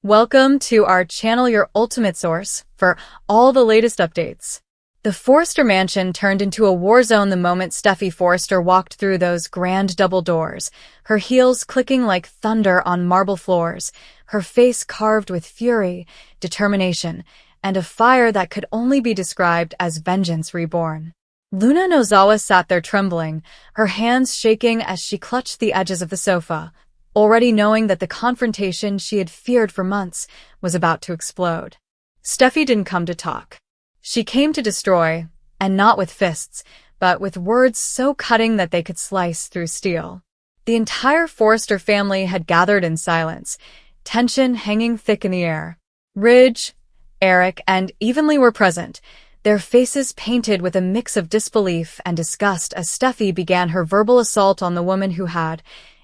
Welcome to our channel, your ultimate source for all the latest updates. The Forrester mansion turned into a war zone the moment Steffy Forrester walked through those grand double doors, her heels clicking like thunder on marble floors, her face carved with fury, determination, and a fire that could only be described as vengeance reborn. Luna Nozawa sat there trembling, her hands shaking as she clutched the edges of the sofa, already knowing that the confrontation she had feared for months was about to explode. Steffy didn't come to talk. She came to destroy, and not with fists, but with words so cutting that they could slice through steel. The entire Forrester family had gathered in silence, tension hanging thick in the air. Ridge, Eric, and Evenly were present, their faces painted with a mix of disbelief and disgust as Steffy began her verbal assault on the woman who had,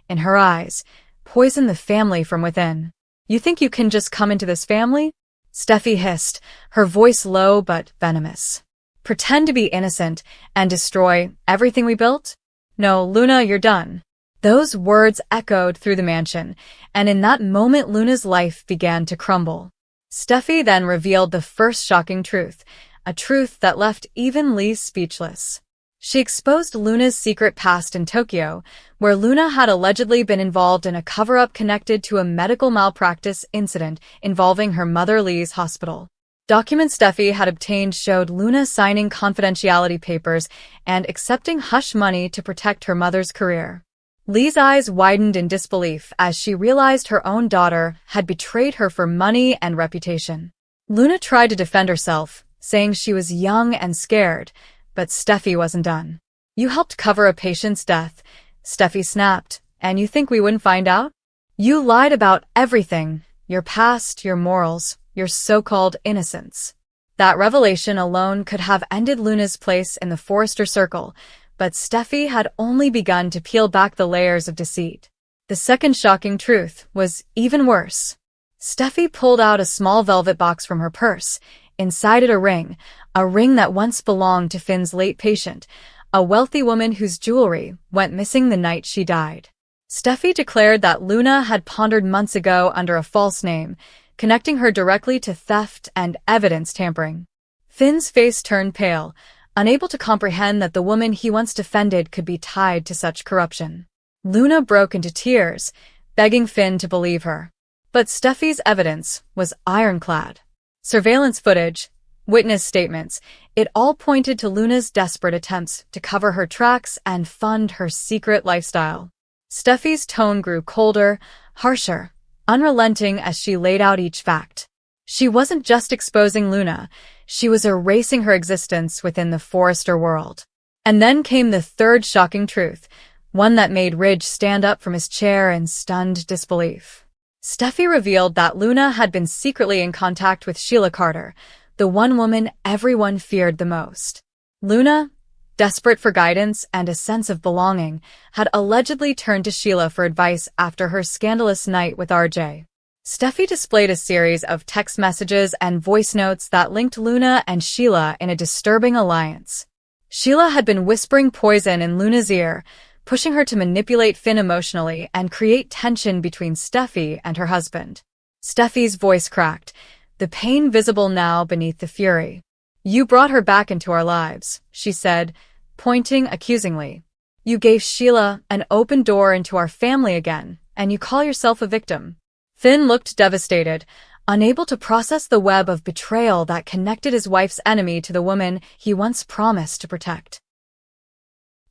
in her eyes, poisoned the family from within. "You think you can just come into this family?" Steffy hissed, her voice low but venomous. "Pretend to be innocent and destroy everything we built? No, Luna, you're done." Those words echoed through the mansion, and in that moment Luna's life began to crumble. Steffy then revealed the first shocking truth, a truth that left even Lee speechless. She exposed Luna's secret past in Tokyo, where Luna had allegedly been involved in a cover-up connected to a medical malpractice incident involving her mother Lee's hospital. Documents Steffy had obtained showed Luna signing confidentiality papers and accepting hush money to protect her mother's career. Lee's eyes widened in disbelief as she realized her own daughter had betrayed her for money and reputation. Luna tried to defend herself, saying she was young and scared, but Steffy wasn't done. "You helped cover a patient's death," Steffy snapped, "and you think we wouldn't find out? You lied about everything, your past, your morals, your so-called innocence." That revelation alone could have ended Luna's place in the Forrester circle, but Steffy had only begun to peel back the layers of deceit. The second shocking truth was even worse. Steffy pulled out a small velvet box from her purse. Inside it a ring that once belonged to Finn's late patient, a wealthy woman whose jewelry went missing the night she died. Steffy declared that Luna had pondered months ago under a false name, connecting her directly to theft and evidence tampering. Finn's face turned pale, unable to comprehend that the woman he once defended could be tied to such corruption. Luna broke into tears, begging Finn to believe her. But Steffy's evidence was ironclad. Surveillance footage, witness statements, it all pointed to Luna's desperate attempts to cover her tracks and fund her secret lifestyle. Steffy's tone grew colder, harsher, unrelenting as she laid out each fact. She wasn't just exposing Luna, she was erasing her existence within the Forrester world. And then came the third shocking truth, one that made Ridge stand up from his chair in stunned disbelief. Steffy revealed that Luna had been secretly in contact with Sheila Carter, the one woman everyone feared the most. Luna, desperate for guidance and a sense of belonging, had allegedly turned to Sheila for advice after her scandalous night with RJ. Steffy displayed a series of text messages and voice notes that linked Luna and Sheila in a disturbing alliance. Sheila had been whispering poison in Luna's ear, pushing her to manipulate Finn emotionally and create tension between Steffy and her husband. Steffy's voice cracked, the pain visible now beneath the fury. "You brought her back into our lives," she said, pointing accusingly. "You gave Sheila an open door into our family again, and you call yourself a victim." Finn looked devastated, unable to process the web of betrayal that connected his wife's enemy to the woman he once promised to protect.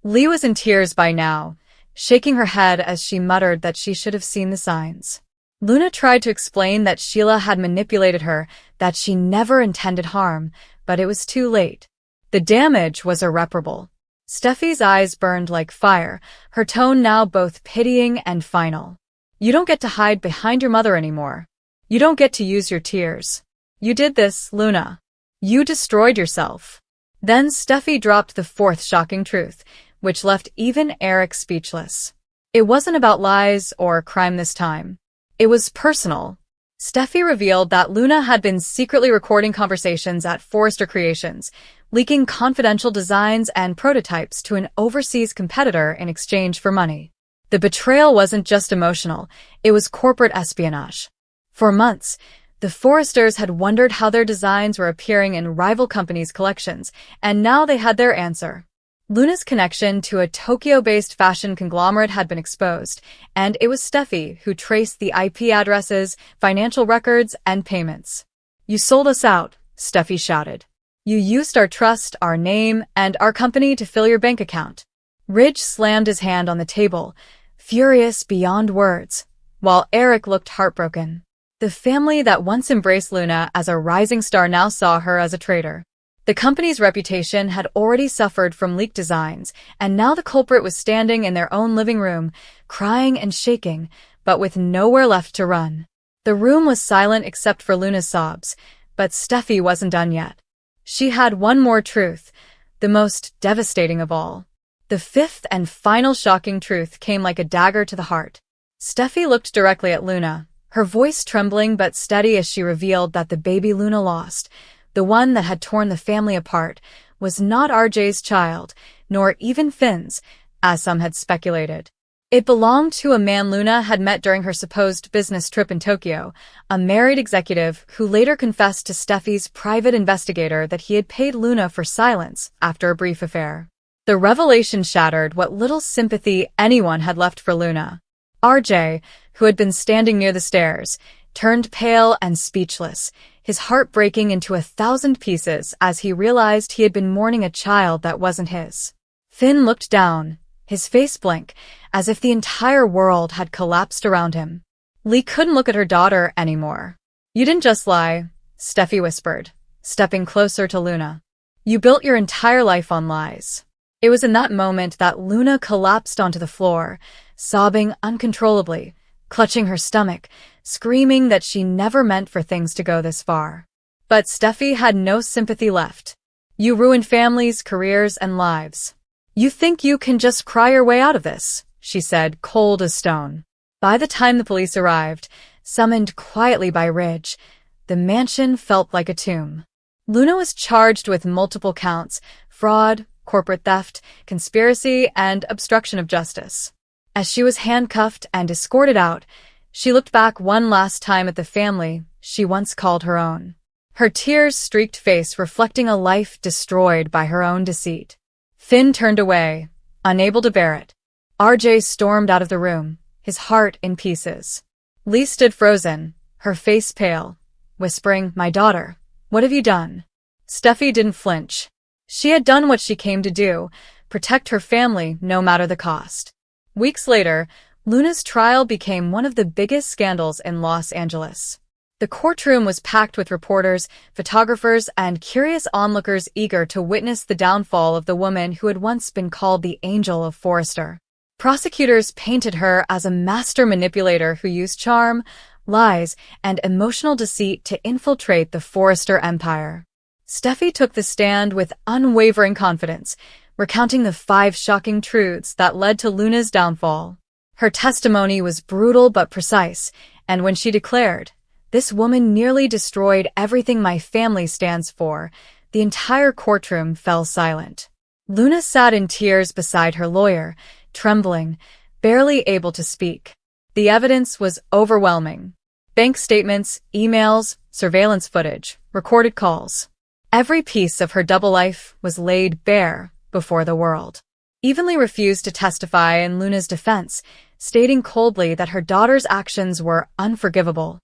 Lee was in tears by now, shaking her head as she muttered that she should have seen the signs. Luna tried to explain that Sheila had manipulated her, that she never intended harm, but it was too late. The damage was irreparable. Steffy's eyes burned like fire, her tone now both pitying and final. "You don't get to hide behind your mother anymore. You don't get to use your tears. You did this, Luna. You destroyed yourself." Then Steffy dropped the fourth shocking truth, which left even Eric speechless. It wasn't about lies or crime this time. It was personal. Steffy revealed that Luna had been secretly recording conversations at Forrester Creations, leaking confidential designs and prototypes to an overseas competitor in exchange for money. The betrayal wasn't just emotional, it was corporate espionage. For months, the Forresters had wondered how their designs were appearing in rival companies' collections, and now they had their answer. Luna's connection to a Tokyo-based fashion conglomerate had been exposed, and it was Steffy who traced the IP addresses, financial records, and payments. "You sold us out," Steffy shouted. "You used our trust, our name, and our company to fill your bank account." Ridge slammed his hand on the table, furious beyond words, while Eric looked heartbroken. The family that once embraced Luna as a rising star now saw her as a traitor. The company's reputation had already suffered from leaked designs, and now the culprit was standing in their own living room, crying and shaking, but with nowhere left to run. The room was silent except for Luna's sobs, but Steffy wasn't done yet. She had one more truth, the most devastating of all. The fifth and final shocking truth came like a dagger to the heart. Steffy looked directly at Luna, her voice trembling but steady as she revealed that the baby Luna lost, the one that had torn the family apart, was not RJ's child, nor even Finn's, as some had speculated. It belonged to a man Luna had met during her supposed business trip in Tokyo, a married executive who later confessed to Steffy's private investigator that he had paid Luna for silence after a brief affair. The revelation shattered what little sympathy anyone had left for Luna. RJ, who had been standing near the stairs, turned pale and speechless, his heart breaking into 1,000 pieces as he realized he had been mourning a child that wasn't his. Finn looked down, his face blank, as if the entire world had collapsed around him. Lee couldn't look at her daughter anymore. "You didn't just lie," Steffy whispered, stepping closer to Luna. "You built your entire life on lies." It was in that moment that Luna collapsed onto the floor, sobbing uncontrollably, clutching her stomach, screaming that she never meant for things to go this far. But Steffy had no sympathy left. "You ruined families, careers, and lives. You think you can just cry your way out of this," she said, cold as stone. By the time the police arrived, summoned quietly by Ridge, the mansion felt like a tomb. Luna was charged with multiple counts: fraud, corporate theft, conspiracy, and obstruction of justice. As she was handcuffed and escorted out, she looked back one last time at the family she once called her own, her tears-streaked face reflecting a life destroyed by her own deceit. Finn turned away, unable to bear it. RJ stormed out of the room, his heart in pieces. Lee stood frozen, her face pale, whispering, "My daughter, what have you done?" Steffy didn't flinch. She had done what she came to do, protect her family no matter the cost. Weeks later, Luna's trial became one of the biggest scandals in Los Angeles. The courtroom was packed with reporters, photographers, and curious onlookers eager to witness the downfall of the woman who had once been called the Angel of Forrester. Prosecutors painted her as a master manipulator who used charm, lies, and emotional deceit to infiltrate the Forrester empire. Steffy took the stand with unwavering confidence, recounting the 5 shocking truths that led to Luna's downfall. Her testimony was brutal but precise, and when she declared, "This woman nearly destroyed everything my family stands for," the entire courtroom fell silent. Luna sat in tears beside her lawyer, trembling, barely able to speak. The evidence was overwhelming. Bank statements, emails, surveillance footage, recorded calls. Every piece of her double life was laid bare before the world. Lee refused to testify in Luna's defense, stating coldly that her daughter's actions were unforgivable.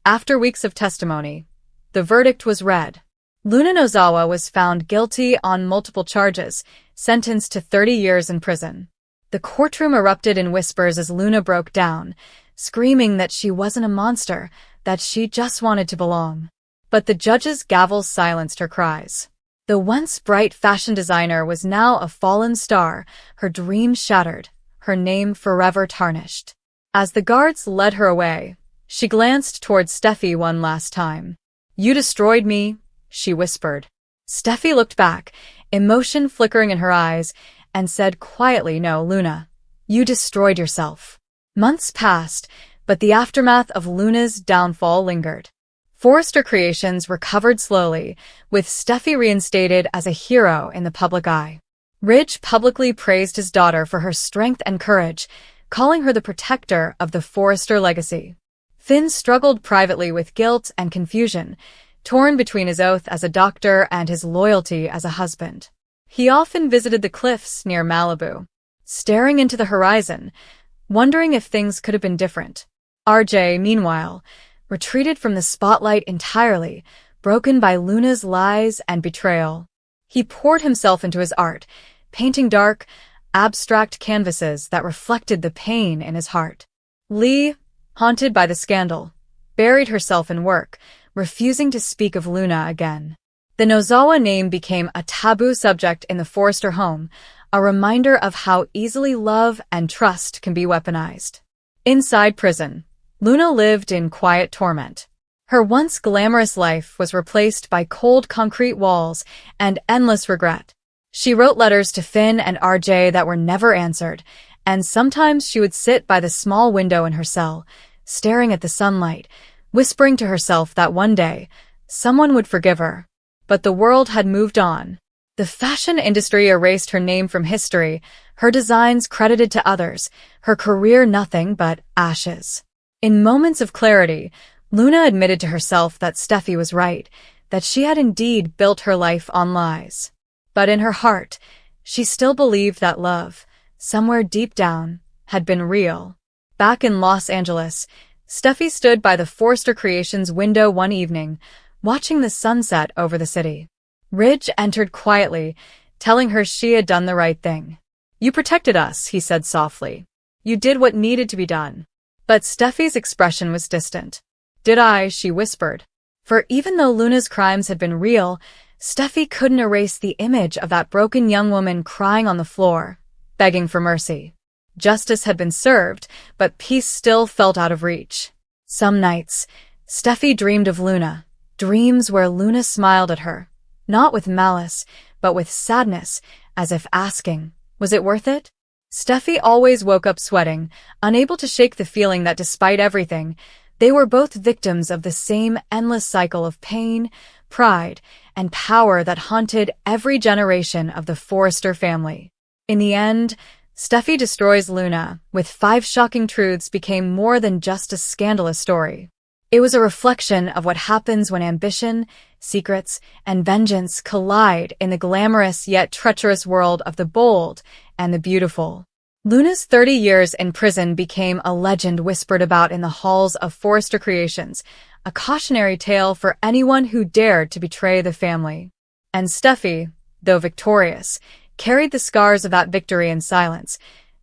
After weeks of testimony, the verdict was read. Luna Nozawa was found guilty on multiple charges, sentenced to 30 years in prison. The courtroom erupted in whispers as Luna broke down, screaming that she wasn't a monster, that she just wanted to belong. But the judge's gavel silenced her cries. The once bright fashion designer was now a fallen star, her dreams shattered, her name forever tarnished. As the guards led her away, she glanced toward Steffy one last time. "You destroyed me," she whispered. Steffy looked back, emotion flickering in her eyes, and said quietly, "No, Luna, you destroyed yourself." Months passed, but the aftermath of Luna's downfall lingered. Forrester Creations recovered slowly, with Steffy reinstated as a hero in the public eye. Ridge publicly praised his daughter for her strength and courage, calling her the protector of the Forrester legacy. Finn struggled privately with guilt and confusion, torn between his oath as a doctor and his loyalty as a husband. He often visited the cliffs near Malibu, staring into the horizon, wondering if things could have been different. RJ, meanwhile, retreated from the spotlight entirely, broken by Luna's lies and betrayal. He poured himself into his art, painting dark, abstract canvases that reflected the pain in his heart. Lee, haunted by the scandal, buried herself in work, refusing to speak of Luna again. The Nozawa name became a taboo subject in the Forrester home, a reminder of how easily love and trust can be weaponized. Inside prison, Luna lived in quiet torment. Her once glamorous life was replaced by cold concrete walls and endless regret. She wrote letters to Finn and RJ that were never answered, and sometimes she would sit by the small window in her cell, staring at the sunlight, whispering to herself that one day, someone would forgive her. But the world had moved on. The fashion industry erased her name from history, her designs credited to others, her career nothing but ashes. In moments of clarity, Luna admitted to herself that Steffy was right, that she had indeed built her life on lies. But in her heart, she still believed that love, somewhere deep down, had been real. Back in Los Angeles, Steffy stood by the Forrester Creations window one evening, watching the sunset over the city. Ridge entered quietly, telling her she had done the right thing. "You protected us," he said softly. "You did what needed to be done." But Steffy's expression was distant. "Did I?" she whispered. For even though Luna's crimes had been real, Steffy couldn't erase the image of that broken young woman crying on the floor, begging for mercy. Justice had been served, but peace still felt out of reach. Some nights, Steffy dreamed of Luna, dreams where Luna smiled at her, not with malice, but with sadness, as if asking, was it worth it? Steffy always woke up sweating, unable to shake the feeling that despite everything, they were both victims of the same endless cycle of pain, pride, and power that haunted every generation of the Forrester family. In the end, Steffy Destroys Luna, with 5 shocking truths, became more than just a scandalous story. It was a reflection of what happens when ambition, secrets, and vengeance collide in the glamorous yet treacherous world of the bold and the beautiful. Luna's 30 years in prison became a legend whispered about in the halls of Forrester Creations, a cautionary tale for anyone who dared to betray the family. And Steffy, though victorious, carried the scars of that victory in silence,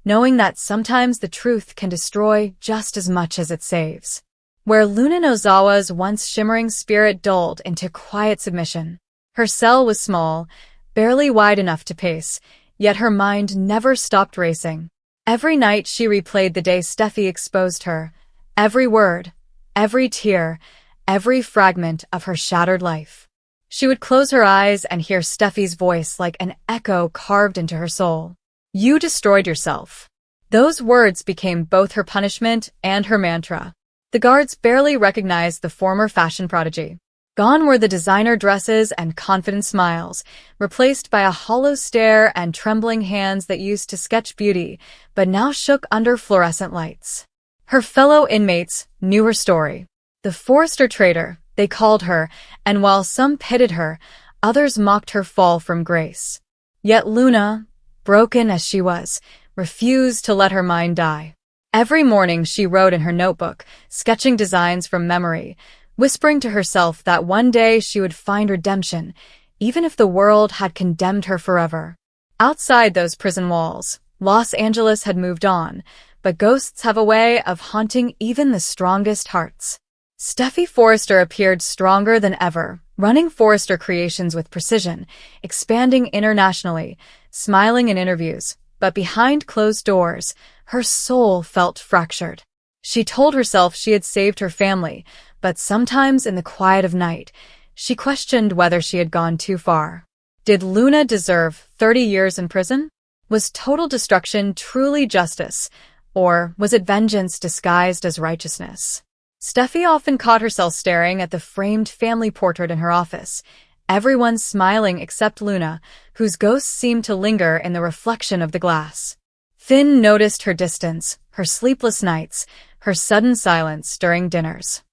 knowing that sometimes the truth can destroy just as much as it saves. Where Luna Nozawa's once shimmering spirit dulled into quiet submission. Her cell was small, barely wide enough to pace, yet her mind never stopped racing. Every night she replayed the day Steffy exposed her, every word, every tear, every fragment of her shattered life. She would close her eyes and hear Steffy's voice like an echo carved into her soul. "You destroyed yourself." Those words became both her punishment and her mantra. The guards barely recognized the former fashion prodigy. Gone were the designer dresses and confident smiles, replaced by a hollow stare and trembling hands that used to sketch beauty, but now shook under fluorescent lights. Her fellow inmates knew her story. The Forrester traitor, they called her, and while some pitied her, others mocked her fall from grace. Yet Luna, broken as she was, refused to let her mind die. Every morning she wrote in her notebook, sketching designs from memory, whispering to herself that one day she would find redemption, even if the world had condemned her forever. Outside those prison walls, Los Angeles had moved on, but ghosts have a way of haunting even the strongest hearts. Steffy Forrester appeared stronger than ever, running Forrester Creations with precision, expanding internationally, smiling in interviews, but behind closed doors, her soul felt fractured. She told herself she had saved her family, but sometimes in the quiet of night, she questioned whether she had gone too far. Did Luna deserve 30 years in prison? Was total destruction truly justice, or was it vengeance disguised as righteousness? Steffy often caught herself staring at the framed family portrait in her office, everyone smiling except Luna, whose ghost seemed to linger in the reflection of the glass. Finn noticed her distance, her sleepless nights, her sudden silence during dinners.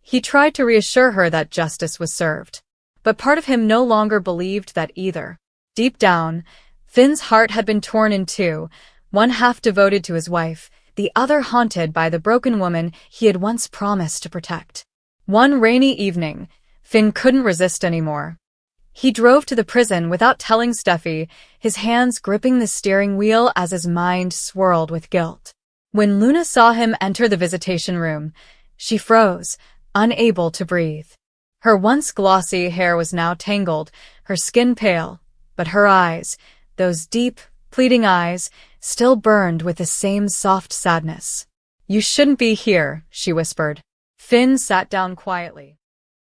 He tried to reassure her that justice was served. But part of him no longer believed that either. Deep down, Finn's heart had been torn in two, one half devoted to his wife, the other haunted by the broken woman he had once promised to protect. One rainy evening, Finn couldn't resist anymore. He drove to the prison without telling Steffy, his hands gripping the steering wheel as his mind swirled with guilt. When Luna saw him enter the visitation room, she froze, unable to breathe. Her once glossy hair was now tangled, her skin pale, but her eyes, those deep, pleading eyes, still burned with the same soft sadness. "You shouldn't be here," she whispered. Finn sat down quietly.